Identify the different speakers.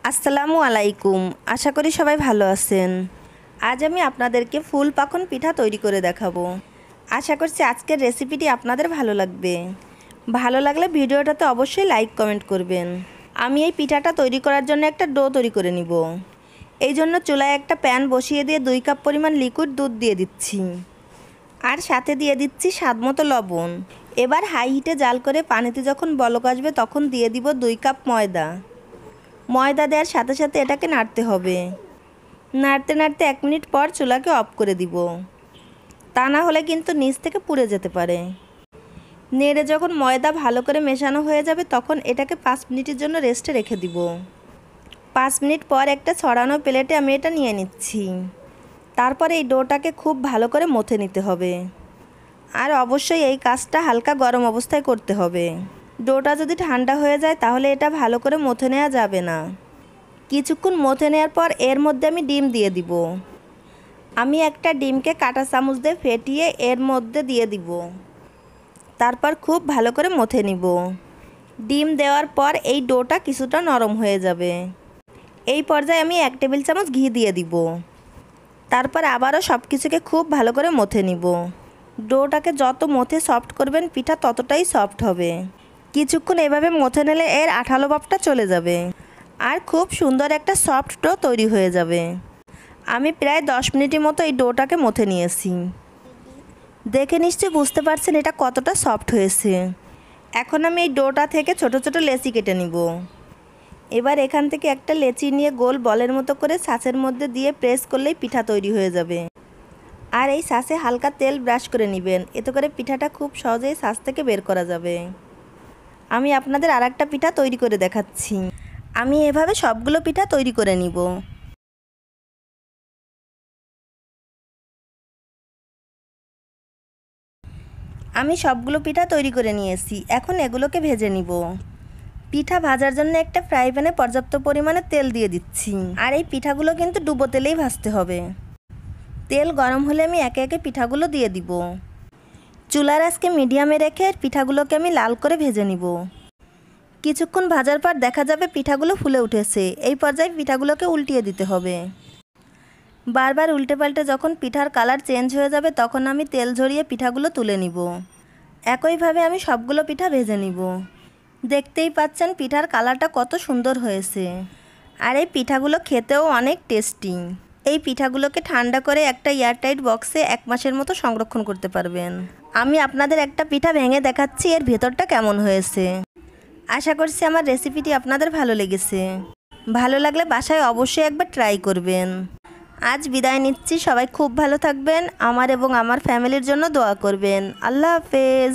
Speaker 1: আসসালামু আলাইকুম। আশা করি সবাই ভালো আছেন। আজ আমি আপনাদেরকে ফুল পাকন পিঠা তৈরি করে দেখাবো। আশা করছি আজকের রেসিপিটি আপনাদের ভালো লাগবে। ভালো লাগলে ভিডিওটাতে অবশ্যই লাইক কমেন্ট করবেন। আমি এই পিঠাটা তৈরি করার জন্য একটা ডো তৈরি করে নিব। এই জন্য চুলায় একটা প্যান বসিয়ে দিয়ে 2 কাপ পরিমাণ লিকুইড দুধ দিয়ে দিচ্ছি, আর সাথে দিয়ে দিচ্ছি স্বাদমতো লবণ। এবার হাই হিটে জাল করে পানিতে যখন বলক আসবে তখন দিয়ে দিব 2 কাপ ময়দা। ময়দা দেওয়ার সাথে সাথে এটাকে নাড়তে হবে। নাড়তে নাড়তে 1 মিনিট পর চুলাকে অফ করে দিব, তা না হলে কিন্তু নিচ থেকে পুড়ে যেতে পারে। নেড়ে যখন ময়দা ভালো করে মেশানো হয়ে যাবে তখন এটাকে 5 মিনিটের জন্য রেস্টে রেখে দিব। 5 মিনিট পর একটা ছড়ানো প্লেটে আমি এটা নিয়ে নিচ্ছি। তারপর এই ডোটাকে খুব ভালো করে মথে নিতে হবে, আর অবশ্যই এই কাজটা হালকা গরম অবস্থায় করতে হবে। ডোটা যদি ঠান্ডা হয়ে যায় তাহলে এটা ভালো করে মথে নেওয়া যাবে না। কিছুক্ষণ মথে নেওয়ার পর এর মধ্যে আমি ডিম দিয়ে দিব। আমি একটা ডিমকে কাঁটা চামচ দিয়ে ফেটিয়ে এর মধ্যে দিয়ে দিব। তারপর খুব ভালো করে মথে নিব। ডিম দেওয়ার পর এই ডোটা কিছুটা নরম হয়ে যাবে। এই পর্যায়ে আমি 1 টেবিল চামচ ঘি দিয়ে দিব। তারপর আবারও সব কিছুকে খুব ভালো করে মথে নিব। ডোটাকে যত মথে সফট করবেন পিঠা ততটাই সফট হবে। কিছুক্ষণ এভাবে মথে নিলে এর আঠালো ভাবটা চলে যাবে, আর খুব সুন্দর একটা সফট ডো তৈরি হয়ে যাবে। আমি প্রায় 10 মিনিটের মতো এই ডোটাকে মথে নিয়েছি। দেখে নিশ্চয়ই বুঝতে পারছেন এটা কতটা সফট হয়েছে। এখন আমি এই ডোটা থেকে ছোট ছোট লেচি কেটে নিব। এবার এখান থেকে একটা লেচি নিয়ে গোল বলের মতো করে ছাঁচের মধ্যে দিয়ে প্রেস করলেই পিঠা তৈরি হয়ে যাবে। আর এই ছাঁচে হালকা তেল ব্রাশ করে নেবেন, এতে করে পিঠাটা খুব সহজেই ছাঁচ থেকে বের করা যাবে। আমি আপনাদের আরেকটা পিঠা তৈরি করে দেখাচ্ছি। আমি এভাবে সবগুলো পিঠা তৈরি করে নিব। আমি সবগুলো পিঠা তৈরি করে নিয়েছি। এখন এগুলোকে ভেজে নিব। পিঠা ভাজার জন্য একটা ফ্রাই প্যানে পর্যাপ্ত পরিমাণে তেল দিয়ে দিচ্ছি, আর এই পিঠাগুলো কিন্তু ডুবো তেলেই ভাজতে হবে। তেল গরম হলে আমি একে একে পিঠাগুলো দিয়ে দিব। চুলার আঁচকে মিডিয়ামে রেখে পিঠাগুলোকে আমি লাল করে ভেজে নিব। কিছুক্ষণ ভাজার পর দেখা যাবে পিঠাগুলো ফুলে উঠেছে। এই পর্যায়ে পিঠাগুলোকে উল্টিয়ে দিতে হবে। বারবার উল্টে পাল্টে যখন পিঠার কালার চেঞ্জ হয়ে যাবে তখন আমি তেল ঝরিয়ে পিঠাগুলো তুলে নিব। একইভাবে আমি সবগুলো পিঠা ভেজে নিব। দেখতেই পাচ্ছেন পিঠার কালারটা কত সুন্দর হয়েছে, আর এই পিঠাগুলো খেতেও অনেক টেস্টি। এই পিঠাগুলোকে ঠান্ডা করে একটা এয়ারটাইট বক্সে 1 মাসের মতো সংরক্ষণ করতে পারবেন। আমি আপনাদের একটা পিঠা ভেঙে দেখাচ্ছি এর ভেতরটা কেমন হয়েছে। আশা করছি আমার রেসিপিটি আপনাদের ভালো লেগেছে। ভালো লাগলে বাসায় অবশ্যই একবার ট্রাই করবেন। আজ বিদায় নিচ্ছি। সবাই খুব ভালো থাকবেন। আমার এবং আমার ফ্যামিলির জন্য দোয়া করবেন। আল্লাহ হাফেজ।